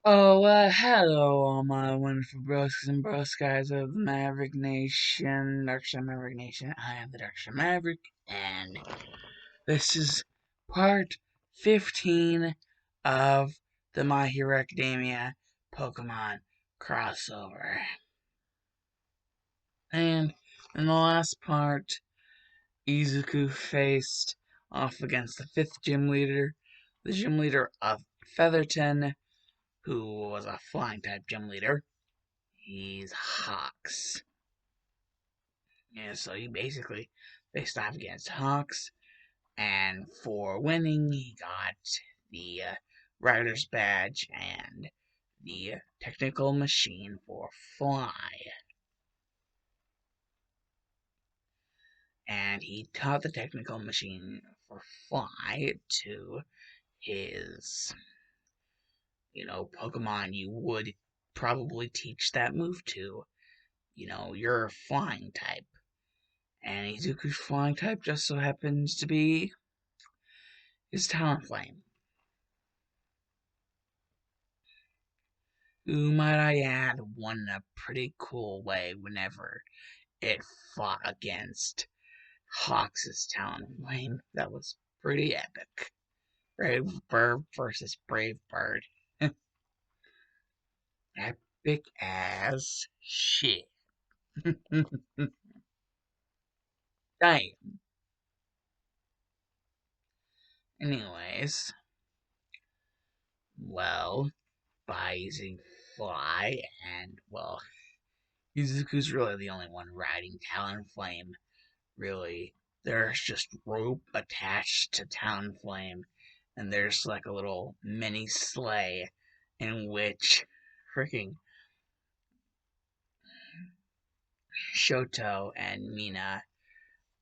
Oh, hello, all my wonderful broskis and broskies of the Maverick Nation, Darkstar Maverick Nation. I am the Darkstar Maverick, and this is part 15 of the My Hero Academia Pokemon Crossover. And in the last part, Izuku faced off against the 5th gym leader, the gym leader of Featherton, who was a flying type gym leader. He's Hawks. Yeah, so he basically faced off against Hawks, and for winning, he got the Rider's Badge and the Technical Machine for Fly. And he taught the Technical Machine for Fly to his, Pokemon you would probably teach that move to. You're flying type. And Izuku's flying type just so happens to be his Talonflame, who, might I add, won in a pretty cool way whenever it fought against Hawks' Talonflame. That was pretty epic. Brave Bird versus Brave Bird. Epic as shit. Damn. Anyways, well, by using Fly and, well, Izuku's really the only one riding Talonflame. Really, there's just rope attached to Talonflame, and there's like a little mini sleigh in which freaking Shoto and Mina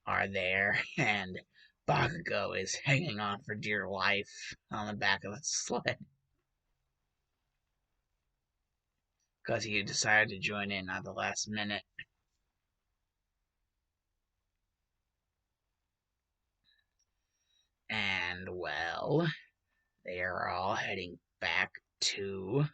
are there, and Bakugo is hanging on for dear life on the back of the sled because he decided to join in at the last minute. And well, they are all heading back to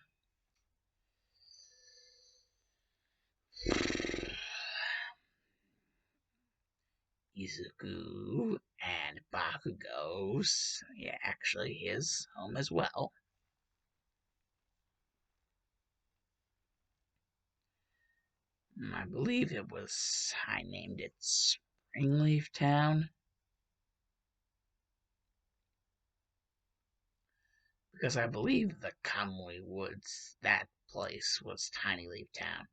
Izuku and Bakugo's, yeah, actually his home as well. I believe I named it Springleaf Town, because I believe the Kamui Woods, that place was Tiny Leaf Town.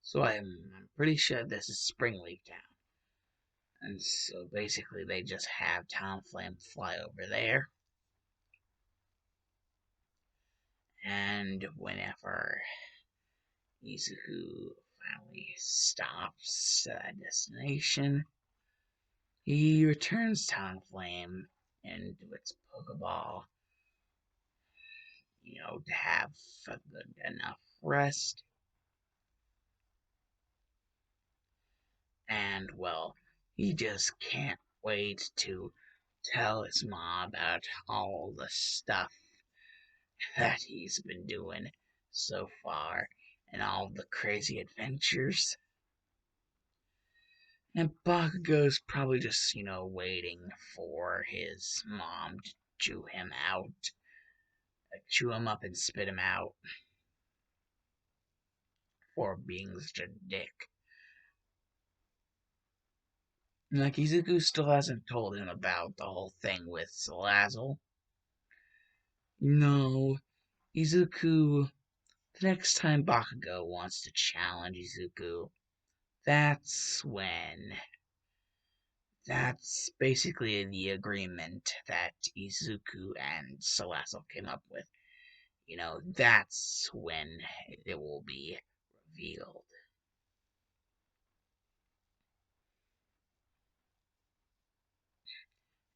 So I'm pretty sure this is Springleaf Town. And so basically they just have Talonflame fly over there. And whenever Izuku finally stops at that destination, he returns Talonflame into its Pokeball, to have a good enough rest. And, well, he just can't wait to tell his mom about all the stuff that he's been doing so far and all the crazy adventures. And Bakugo's probably just, waiting for his mom to chew him out. Like, chew him up and spit him out for being such a dick. Like, Izuku still hasn't told him about the whole thing with Salazzle. No, Izuku, the next time Bakugo wants to challenge Izuku, that's when. That's basically the agreement that Izuku and Salazzle came up with. That's when it will be revealed.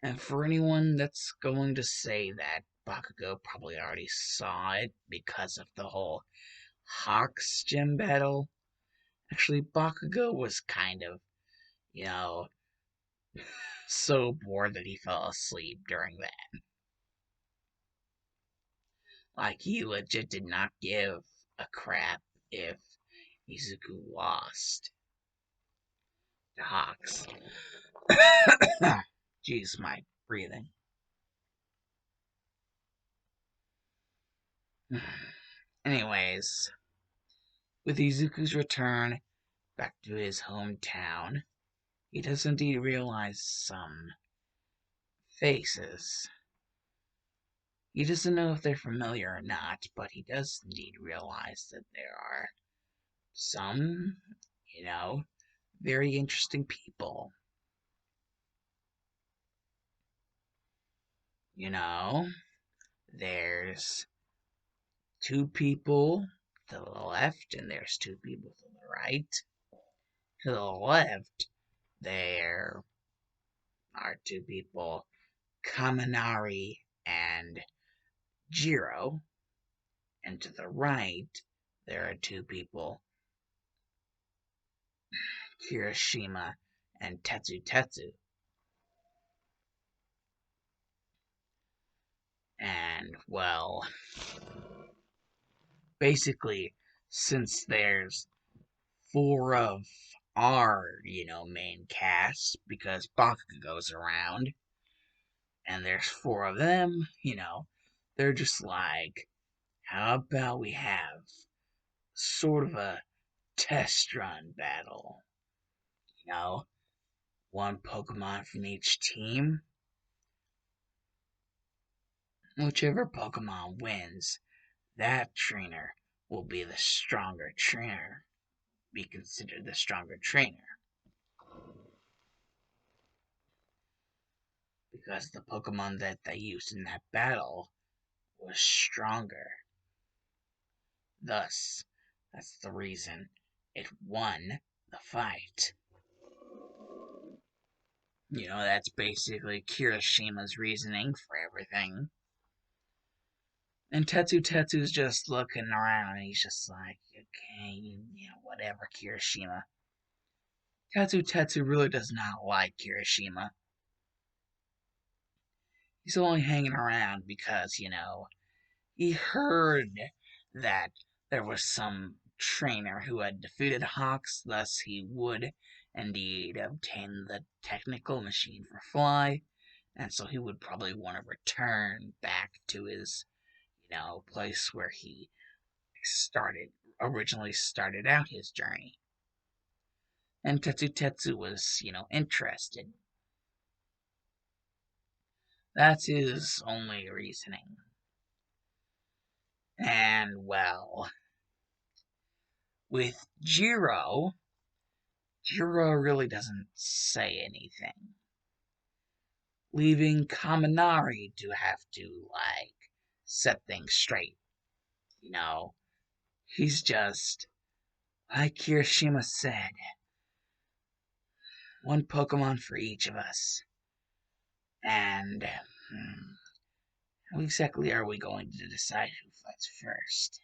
And for anyone that's going to say that Bakugo probably already saw it because of the whole Hawks gym battle, actually, Bakugo was kind of, you know, so bored that he fell asleep during that. Like, he legit did not give a crap if Izuku lost to Hawks. Jeez, my breathing. Anyways, with Izuku's return back to his hometown, he does indeed realize some faces. He doesn't know if they're familiar or not, but he does indeed realize that there are some, you know, very interesting people. You know, there's two people to the left and there's two people to the right. To the left, there are two people, Kaminari and Jiro. And to the right, there are two people, Kirishima and Tetsu Tetsu. And, well, basically, since there's four of our, main cast, because Bakugo goes around, and there's four of them, they're just like, how about we have sort of a test run battle? You know, one Pokemon from each team. Whichever Pokemon wins, that trainer will be the stronger trainer, be considered the stronger trainer. Because the Pokemon that they used in that battle was stronger. Thus, that's the reason it won the fight. That's basically Kirishima's reasoning for everything. And Tetsu Tetsu's just looking around and he's just like, okay, whatever, Kirishima. Tetsu Tetsu really does not like Kirishima. He's only hanging around because, he heard that there was some trainer who had defeated Hawks, thus he would indeed obtain the technical machine for Fly, and so he would probably want to return back to his, place where he originally started out his journey. And Tetsu Tetsu was, interested. That's his only reasoning. And, well, with Jiro really doesn't say anything, leaving Kaminari to have to, set things straight. He's just, like Kirishima said, one Pokemon for each of us. And, how exactly are we going to decide who fights first?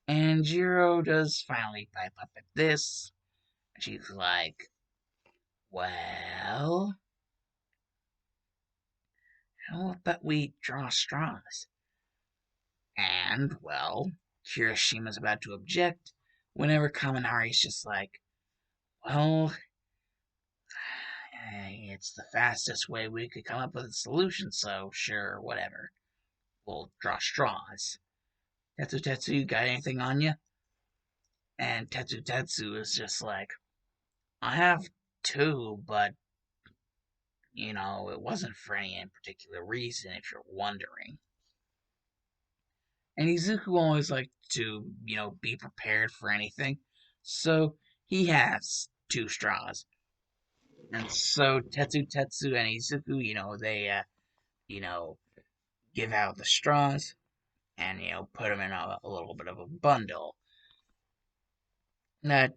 And Jiro does finally pipe up at this. She's like, well, how about we draw straws? And, well, Kirishima's about to object whenever Kaminari's just like, well, it's the fastest way we could come up with a solution, so sure, whatever. We'll draw straws. Tetsu Tetsu, you got anything on you? And Tetsu Tetsu is just like, I have two, but, it wasn't for any particular reason, if you're wondering. And Izuku always liked to, be prepared for anything. So he has two straws. And so Tetsu Tetsu and Izuku, they, give out the straws and, put them in a little bit of a bundle that,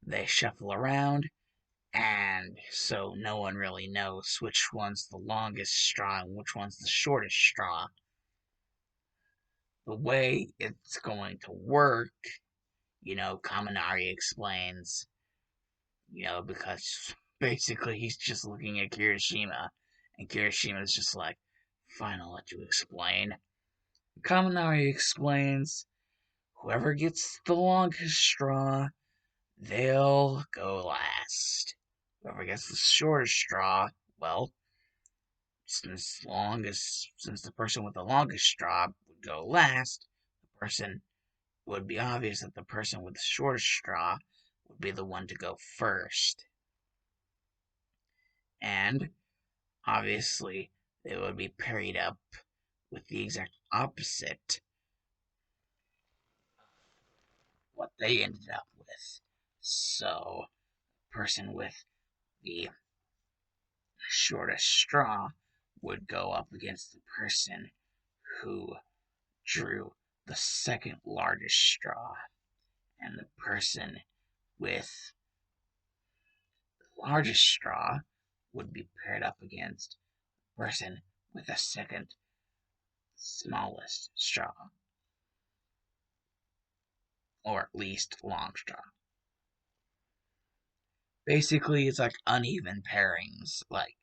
they shuffle around. And so no one really knows which one's the longest straw and which one's the shortest straw. The way it's going to work, Kaminari explains, because basically he's just looking at Kirishima, and Kirishima's just like, fine, I'll let you explain. Kaminari explains, whoever gets the longest straw, they'll go last. Whoever gets the shortest straw, well, since the person with the longest straw would go last, it would be obvious that the person with the shortest straw would be the one to go first. And obviously, they would be paired up with the exact opposite what they ended up with. So, the person with the shortest straw would go up against the person who drew the second largest straw, and the person with the largest straw would be paired up against the person with the second smallest straw, or at least long straw. Basically, it's like uneven pairings, like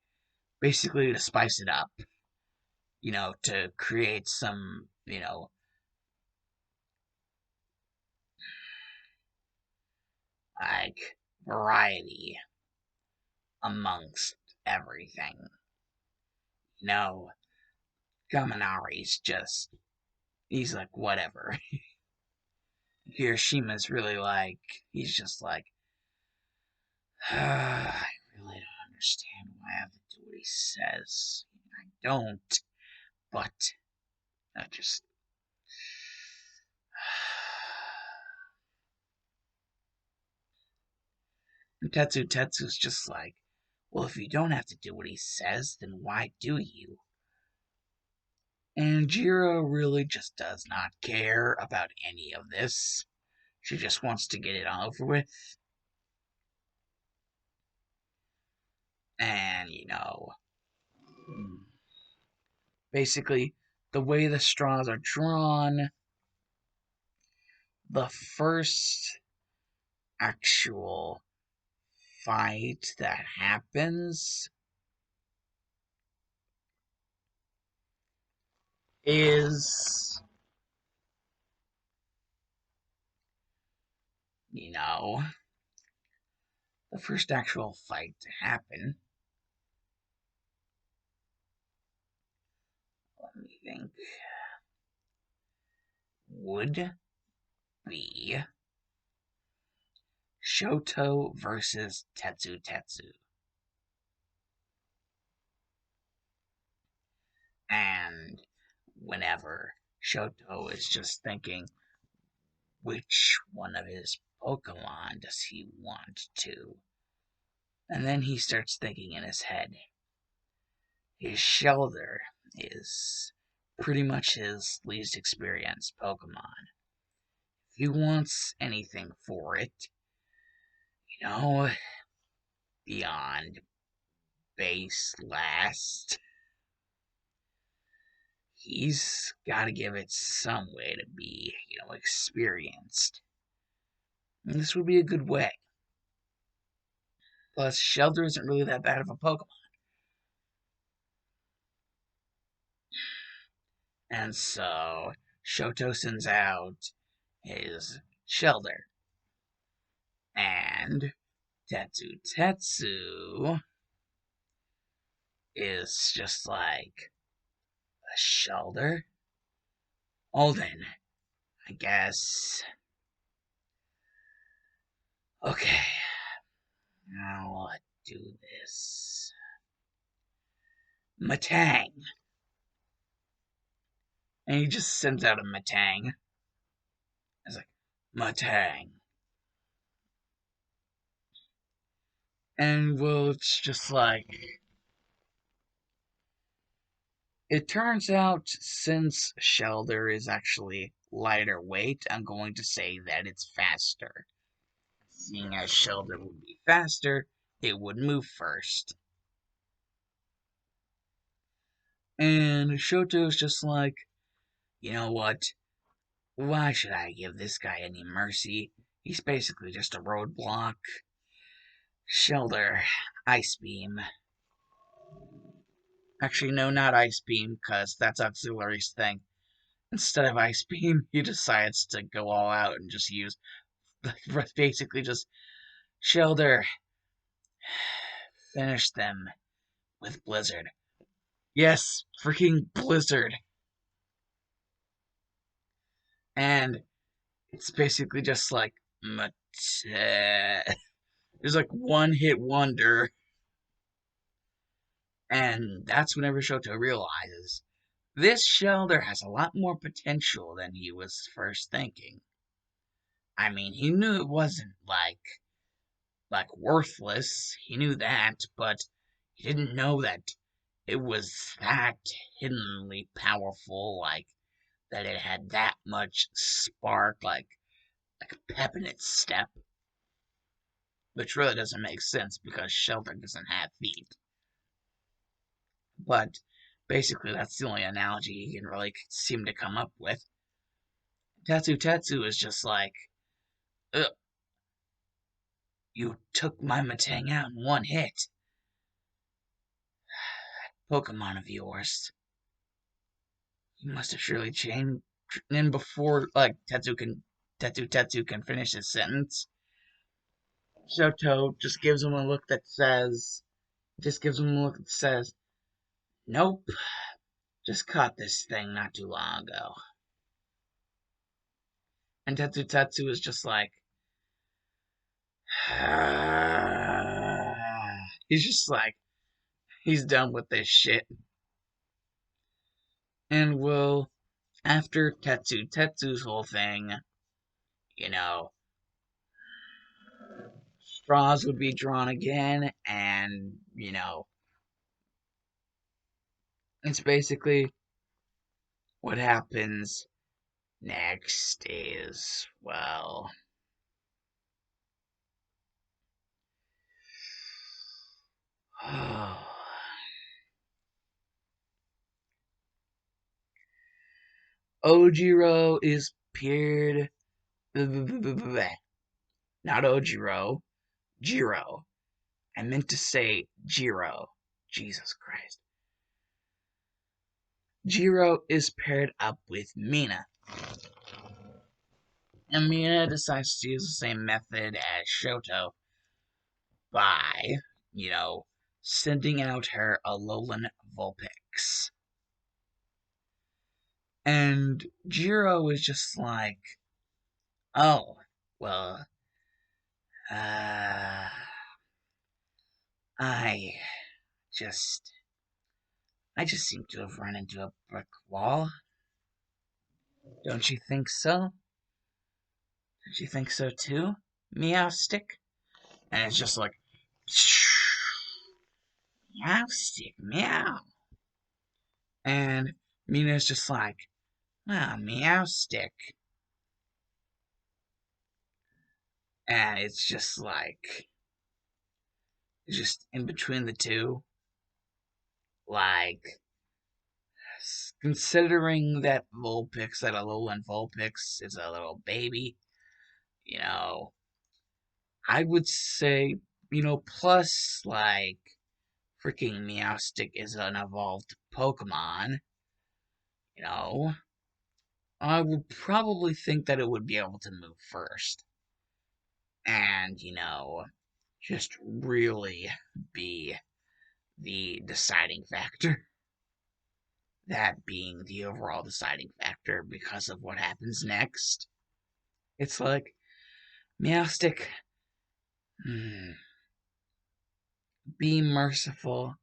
basically to spice it up, to create some, like variety amongst everything. No, Gaminari's he's like, whatever. Hiroshima's really like, he's just like, I really don't understand why I have to do what he says. I don't, but I just. And Tetsu's just like, well, if you don't have to do what he says, then why do you? And Jiro really just does not care about any of this. She just wants to get it over with. And, basically, the way the straws are drawn, the first actual fight that happens is, the first actual fight to happen. Let me think. Would be Shoto versus Tetsu. And whenever Shoto is just thinking, which one of his Pokemon does he want to? And then he starts thinking in his head, his Shelter is pretty much his least experienced Pokemon. If he wants anything for it, beyond base last, he's got to give it some way to be, experienced. And this would be a good way. Plus, Shelter isn't really that bad of a Pokemon. And so, Shoto sends out his Shelter. And Tetsu is just like, a Shelter? Oh, then, I guess. Okay, now let's do this. Matang. And he just sends out a Matang. It's like, Matang. And, well, it's just like. It turns out, since Shelter is actually lighter weight, I'm going to say that it's faster. Seeing as Shelter would be faster, it would move first. And Shoto's just like, you know what? Why should I give this guy any mercy? He's basically just a roadblock. Shelter, Ice Beam. Actually, no, not Ice Beam, because that's Auxiliary's thing. instead of Ice Beam, he decides to go all out and just use basically just Shelter, finish them with Blizzard. Yes, freaking Blizzard. And it's basically just like there's like one hit wonder, and that's whenever Shoto realizes this Shelter has a lot more potential than he was first thinking. I mean, he knew it wasn't like worthless. He knew that, but he didn't know that it was that hiddenly powerful, like that it had that much spark, like a pep in its step. Which really doesn't make sense because Shelter doesn't have feet. But basically, that's the only analogy he can really seem to come up with. Tetsu is just like, ugh, you took my Matang out in one hit. Pokemon of yours. You must have surely changed. And before, like, Tetsu can finish his sentence, Shoto just gives him a look that says, nope, just caught this thing not too long ago. And Tetsu is just like, he's just like, he's done with this shit. And will, after Tetsu's whole thing, you know, straws would be drawn again, and, it's basically what happens next is, well, Ojiro is paired. Not Ojiro, Jiro. I meant to say Jiro. Jesus Christ. Jiro is paired up with Mina. And Mina decides to use the same method as Shoto by, sending out her Alolan Vulpix. And Jiro is just like, oh, well, uh, I just, I just seem to have run into a brick wall. Don't you think so? Don't you think so too? Meow stick? And it's just like, meow stick, meow. And Mina's just like, well, meow stick. And it's just like, it's just in between the two. Like, considering that that Alolan Vulpix is a little baby, you know, I would say, plus, like, freaking Meowstic is an evolved Pokemon, you know, I would probably think that it would be able to move first. And, just really be the deciding factor. That being the overall deciding factor because of what happens next. It's like, Meowstic, be merciful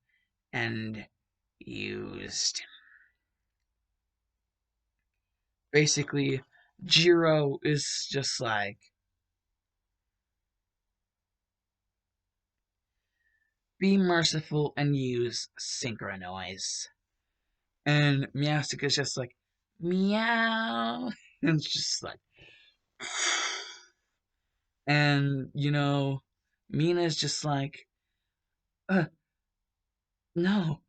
and used. Basically, Jiro is just like, be merciful and use Synchronize. And Meowstic is just like, meow. And it's just like, and, Mina's just like, no.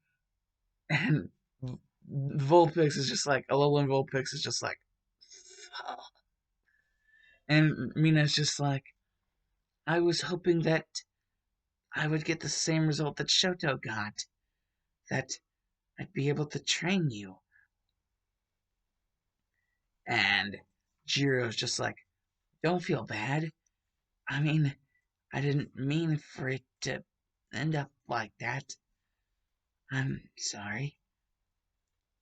And Vulpix is just like, Alolan Vulpix is just like, and Mina's just like, I was hoping that I would get the same result that Shoto got. That I'd be able to train you. And Jiro's just like, don't feel bad. I mean, I didn't mean for it to end up like that. I'm sorry.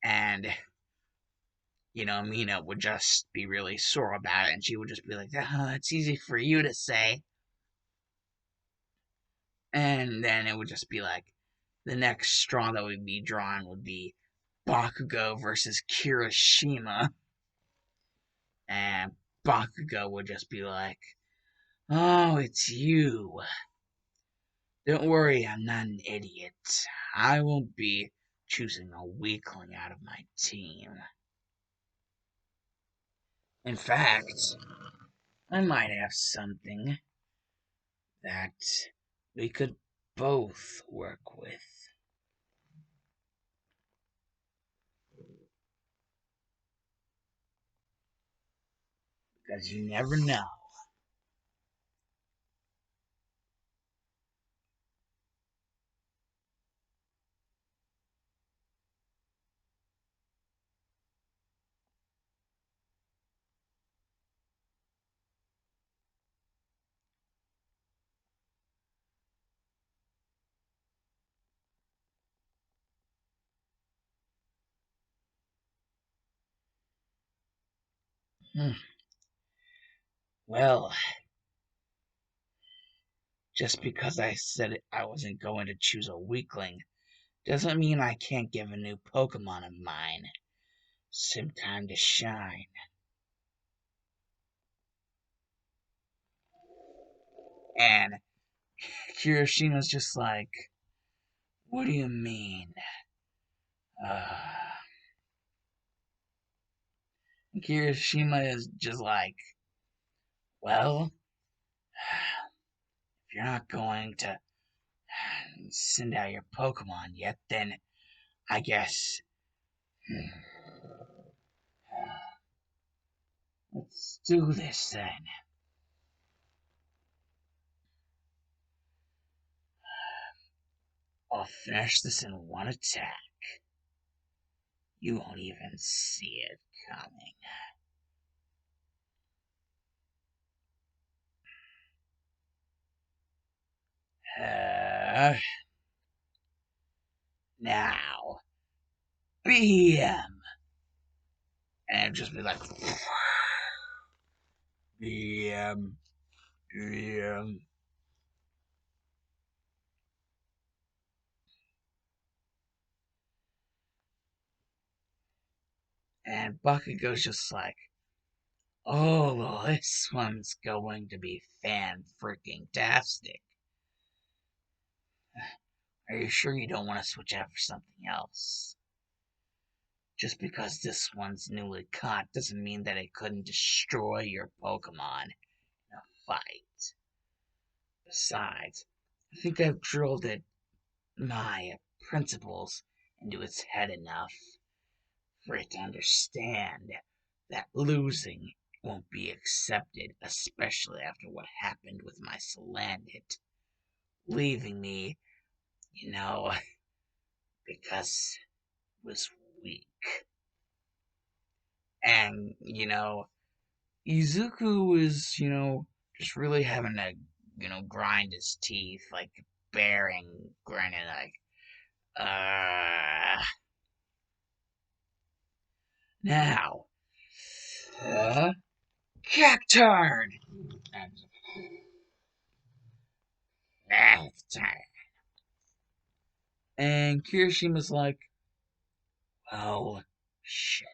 And, Mina would just be really sore about it, and she would just be like, oh, it's easy for you to say. And then it would just be like, the next straw that would be drawn would be Bakugo versus Kirishima. And Bakugo would just be like, oh, it's you. Don't worry, I'm not an idiot. I won't be choosing a weakling out of my team. In fact, I might have something that we could both work with. Because you never know. Hmm. Well, just because I said I wasn't going to choose a weakling doesn't mean I can't give a new Pokemon of mine some time to shine. And Kirishima's just like, what do you mean? Uh, Kirishima is just like, well, if you're not going to send out your Pokemon yet, then I guess let's do this then. I'll finish this in one attack. You won't even see it coming. Uh, Now, BM. And it'd just be like, BM, BM. And Bakugo's just like, oh, well, this one's going to be fan-freaking-tastic. Are you sure you don't want to switch out for something else? Just because this one's newly caught doesn't mean that it couldn't destroy your Pokemon in a fight. Besides, I think I've drilled my principles into its head enough for it to understand that losing won't be accepted, especially after what happened with my Salandit, leaving me, you know, because it was weak. And, Izuku was, just really having to, grind his teeth, like bearing, grinding, like, now, Cacturn! Cacturn. And Kirishima's like, oh, shit.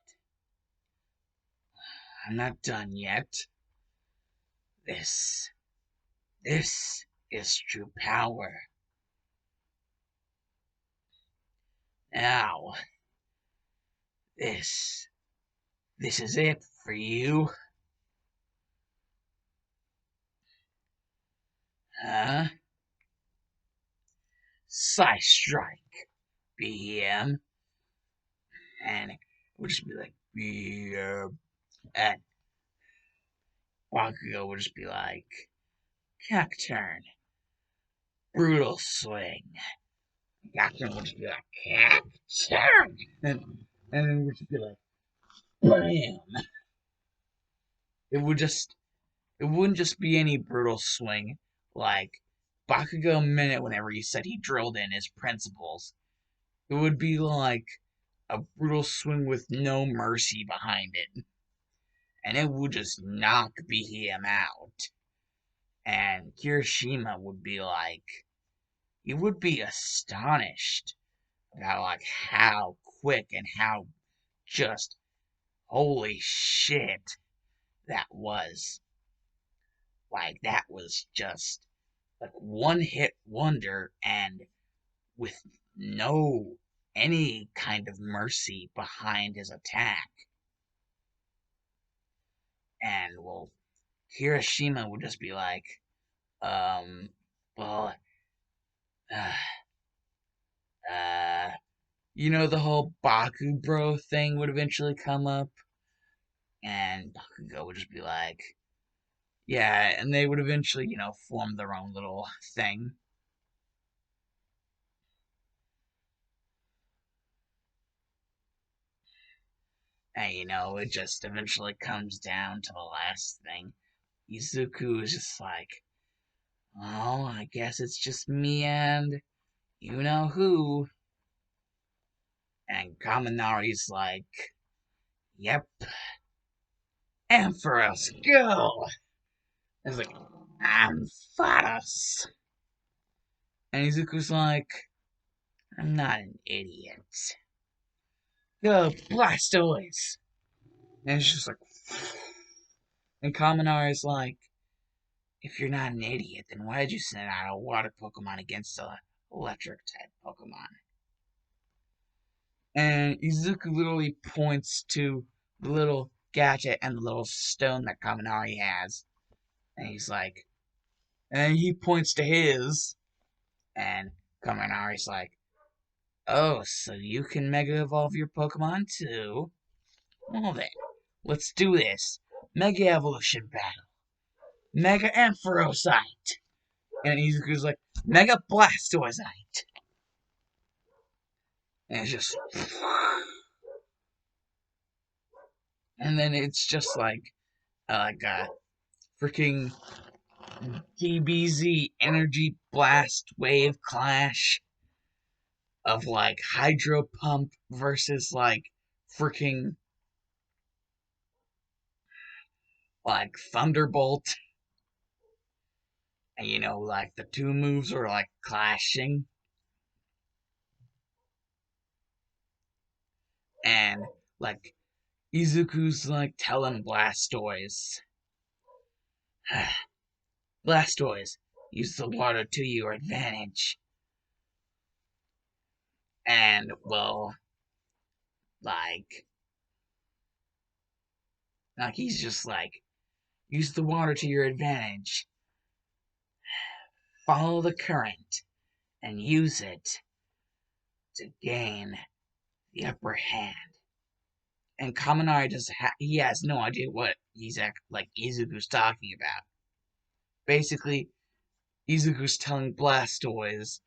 I'm not done yet. This, this is true power. Now, this, this is it for you. Huh? Psy Strike, BM. And it would just be like, BM. And Bakugo would just be like, Cacturn. Brutal Swing. Cacturn would just be like, Cacturn. And then it would just be like, BAM. It would just it wouldn't just be any brutal swing like Bakugo Minute whenever he said he drilled in his principles. It would be like a brutal swing with no mercy behind it. And it would just knock BM out. And Kirishima would be like, he would be astonished about like how quick and how just holy shit that was. Like that was just like one hit wonder and with no any kind of mercy behind his attack. And well, Hiroshima would just be like, well, uh, uh, the whole Baku bro thing would eventually come up, and Bakugo would just be like, yeah, and they would eventually, form their own little thing. And, it just eventually comes down to the last thing. Izuku is just like, oh, I guess it's just me and you know who. And Kaminari's like, yep, Ampharos, go! And he's like, Ampharos! And Izuku's like, I'm not an idiot. Go, Blastoise! And it's just like, and Kaminari's like, if you're not an idiot, then why did you send out a water Pokemon against an electric type Pokemon? And Izuku literally points to the little gadget and the little stone that Kaminari has. And he's like, and he points to his, and Kaminari's like, oh, so you can Mega Evolve your Pokemon too? Well then, let's do this. Mega Evolution Battle. Mega Ampharosite. And Izuku's like, Mega Blastoisite. And it's just... And then it's just like a freaking DBZ Energy Blast Wave Clash of like Hydro Pump versus like freaking like Thunderbolt. And like the two moves are like clashing. And like Izuku's like telling Blastoise, Blastoise, use the water to your advantage. And well, like he's just like, use the water to your advantage. Follow the current and use it to gain the upper hand. And Kaminari he has no idea what he's like Izuku's talking about. Basically, Izuku's telling Blastoise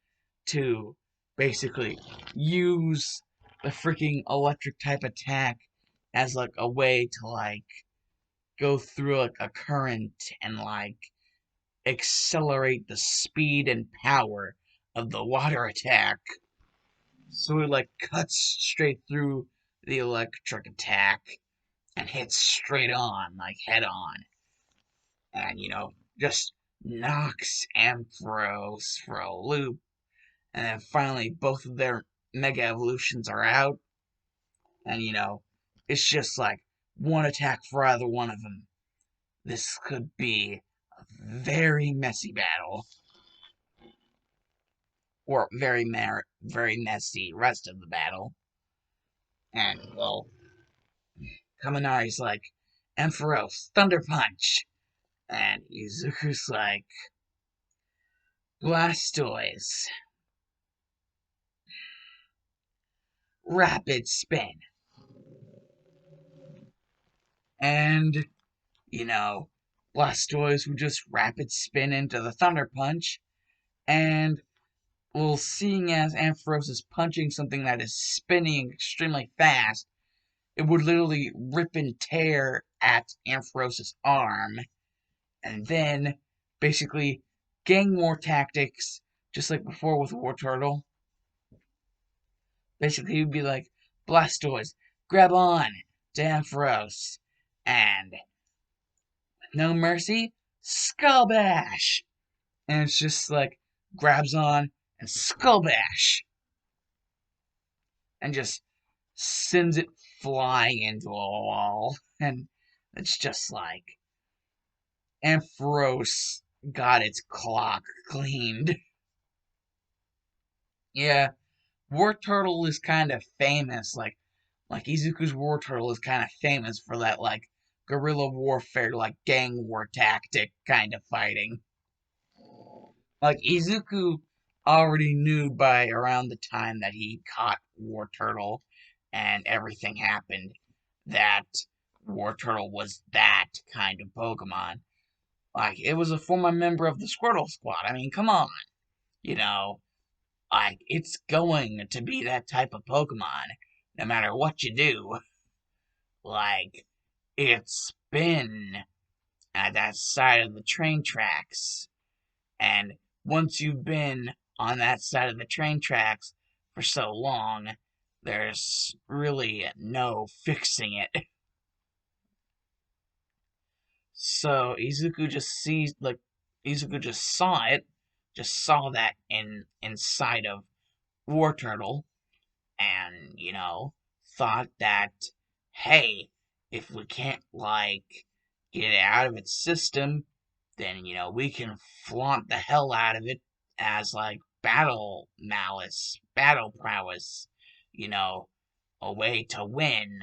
to basically use the freaking electric type attack as like a way to like go through like a current and like accelerate the speed and power of the water attack. So it like cuts straight through the electric attack and hits straight on, like head on. And just knocks Ampharos for a loop. And then finally both of their mega evolutions are out. And it's just like one attack for either one of them. This could be a very messy battle. Or very messy rest of the battle. And well, Kaminari's like, Ampharos, Thunder Punch. And Izuku's like, Blastoise, Rapid Spin. And, Blastoise would just rapid spin into the Thunder Punch. And, well, seeing as Ampharos is punching something that is spinning extremely fast, it would literally rip and tear at Ampharos' arm, and then basically gang war tactics, just like before with War Turtle. Basically, he'd be like, Blastoise, grab on to Ampharos, and no mercy, Skull Bash! And it's just like, grabs on and Skull Bash! And just sends it flying into a wall. And it's just like, Ampharos got its clock cleaned. Yeah, War Turtle is kind of famous. Like Izuku's War Turtle is kind of famous for that, like, guerrilla warfare, like gang war tactic kind of fighting. Like Izuku already knew by around the time that he caught War Turtle and everything happened that War Turtle was that kind of Pokemon. Like, it was a former member of the Squirtle Squad. I mean, come on. You know, like, it's going to be that type of Pokemon, no matter what you do. Like, it's been at that side of the train tracks, and once you've been on that side of the train tracks for so long, there's really no fixing it. So Izuku just saw it, just saw that inside of War Turtle, and thought that, hey, if we can't like get it out of its system, then we can flaunt the hell out of it as like battle malice, battle prowess, you know, a way to win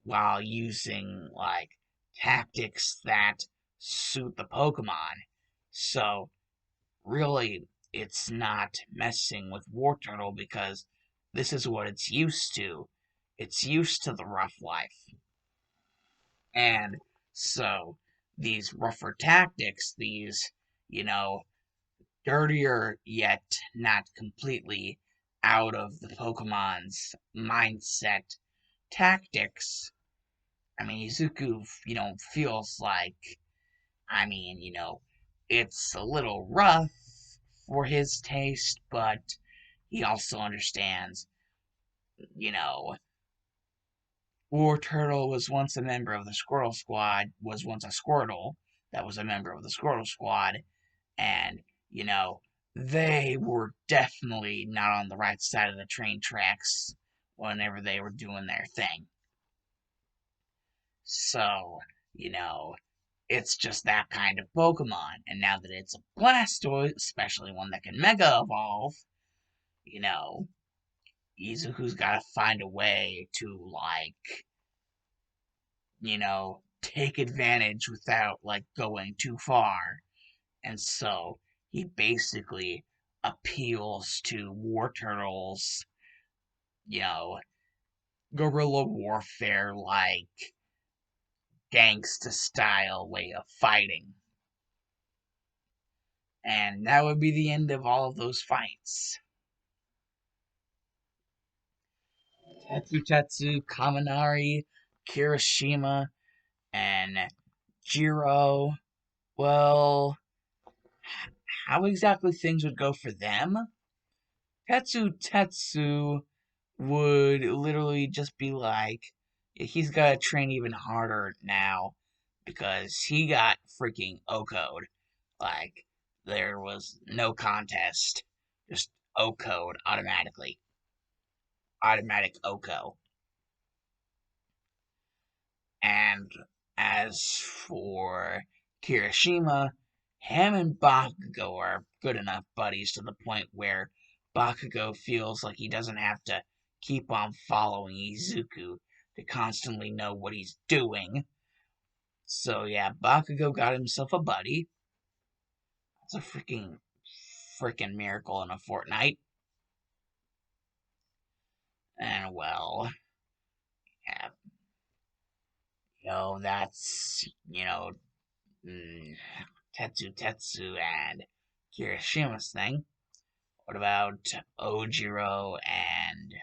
while using like tactics that suit the Pokemon. So really, it's not messing with War Turtle because this is what it's used to. It's used to the rough life. And so these rougher tactics, these, you know, dirtier yet not completely out of the Pokemon's mindset tactics, I mean, Izuku, feels like, it's a little rough for his taste, but he also understands, you know, War Turtle was once a member of the Squirtle Squad, was once a Squirtle that was a member of the Squirtle Squad, and, they were definitely not on the right side of the train tracks whenever they were doing their thing. So, you know, it's just that kind of Pokemon. And now that it's a Blastoise, especially one that can Mega Evolve, you know, Izuku's got to find a way to, like, take advantage without, like, going too far. And so he basically appeals to War Turtle's, you know, guerrilla warfare, like, gangsta style way of fighting. And that would be the end of all of those fights. Tetsu, Kaminari, Kirishima, and Jiro. Well, how exactly things would go for them? Tetsu would literally just be like, he's got to train even harder now because he got freaking O-code. Like, there was no contest, just O-code automatically. Automatic OCO. And as for Kirishima, him and Bakugo are good enough buddies to the point where Bakugo feels like he doesn't have to keep on following Izuku to constantly know what he's doing. So yeah, Bakugo got himself a buddy. It's a freaking miracle in a fortnight. And well, yeah, that's mm, Tetsu and Kirishima's thing. What about Ojiro and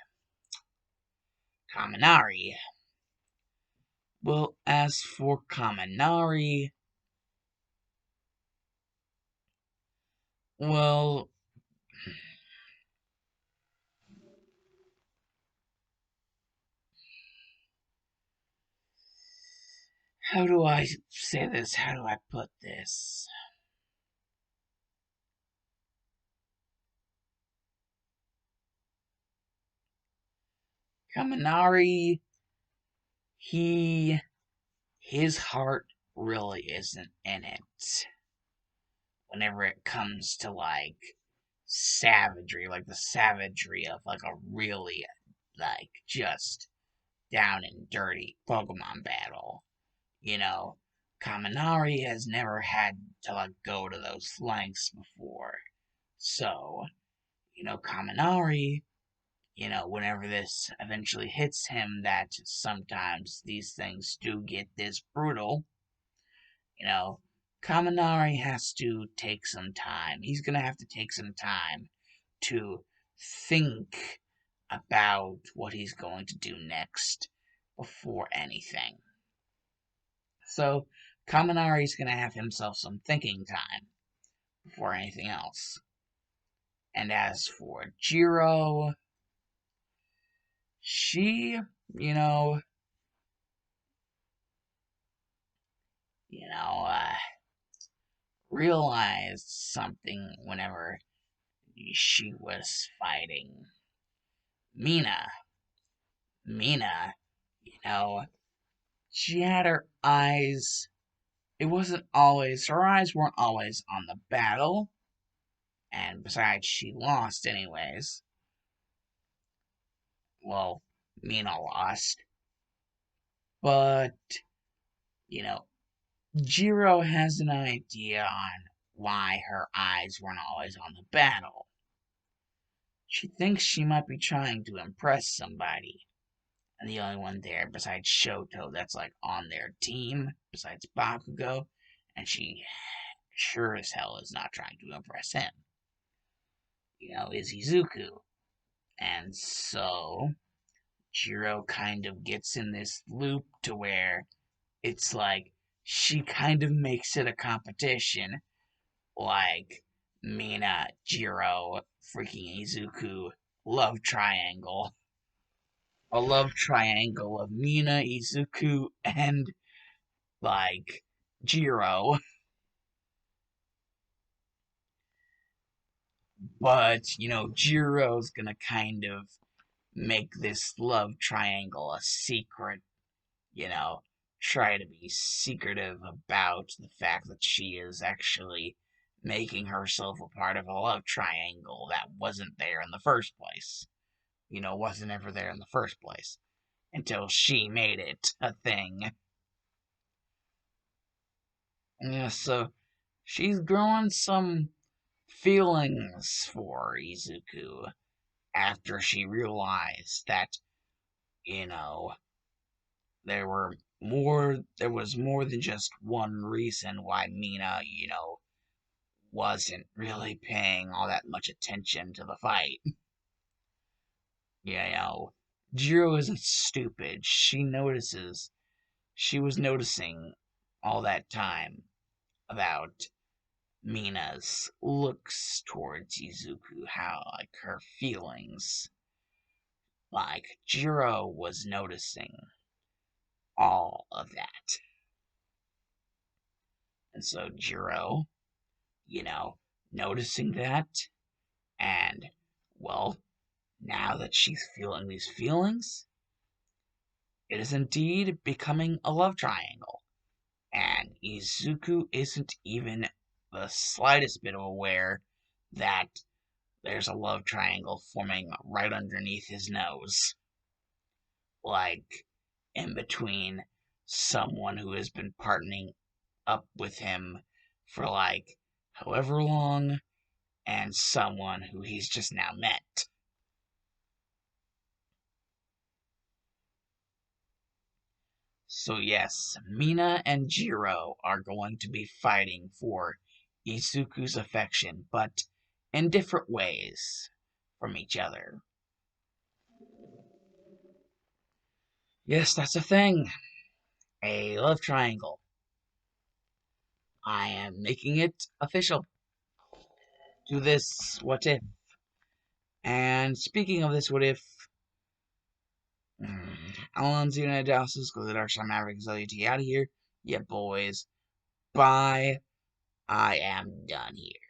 Kaminari? Well, as for Kaminari, well, how do I say this? How do I put this? Kaminari, he, his heart really isn't in it. Whenever it comes to like savagery, like the savagery of like a really like just down and dirty Pokemon battle. You know, Kaminari has never had to like go to those lengths before. So, Kaminari, whenever this eventually hits him, that sometimes these things do get this brutal, you know, Kaminari has to take some time. He's gonna have to take some time to think about what he's going to do next before anything. So, Kaminari's gonna have himself some thinking time before anything else. And as for Jiro, she, you know, you know, uh, realized something whenever she was fighting Mina. Mina, you know, she had her eyes. It wasn't always, her eyes weren't always on the battle. And besides, she lost anyways. Well, Mina lost. But, you know, Jiro has an idea on why her eyes weren't always on the battle. She thinks she might be trying to impress somebody. And the only one there besides Shoto that's like on their team, besides Bakugo, and she sure as hell is not trying to impress him, is Izuku. And so Jiro kind of gets in this loop to where it's like she kind of makes it a competition, like Mina, Jiro, freaking Izuku love triangle. A love triangle of Mina, Izuku, and like Jiro. But, Jiro's gonna kind of make this love triangle a secret, you know, try to be secretive about the fact that she is actually making herself a part of a love triangle that wasn't there in the first place. Wasn't ever there in the first place until she made it a thing. Yeah, so she's growing some feelings for Izuku after she realized that, you know, there was more than just one reason why Mina, wasn't really paying all that much attention to the fight. You know, Jiro isn't stupid. She was noticing all that time about Mina's looks towards Izuku, how, like, her feelings. Like, Jiro was noticing all of that. And so Jiro, you know, noticing that, and, well, now that she's feeling these feelings, it is indeed becoming a love triangle. And Izuku isn't even the slightest bit aware that there's a love triangle forming right underneath his nose. Like, in between someone who has been partnering up with him for like however long and someone who he's just now met. So, yes, Mina and Jiro are going to be fighting for Izuku's affection, but in different ways from each other. Yes, that's a thing. a love triangle. I am making it official. Do this what if. And speaking of this what if, Alonso United Dallas go to the Dark Side Mavericks LUT out of here. Yeah, boys. Bye. I am done here.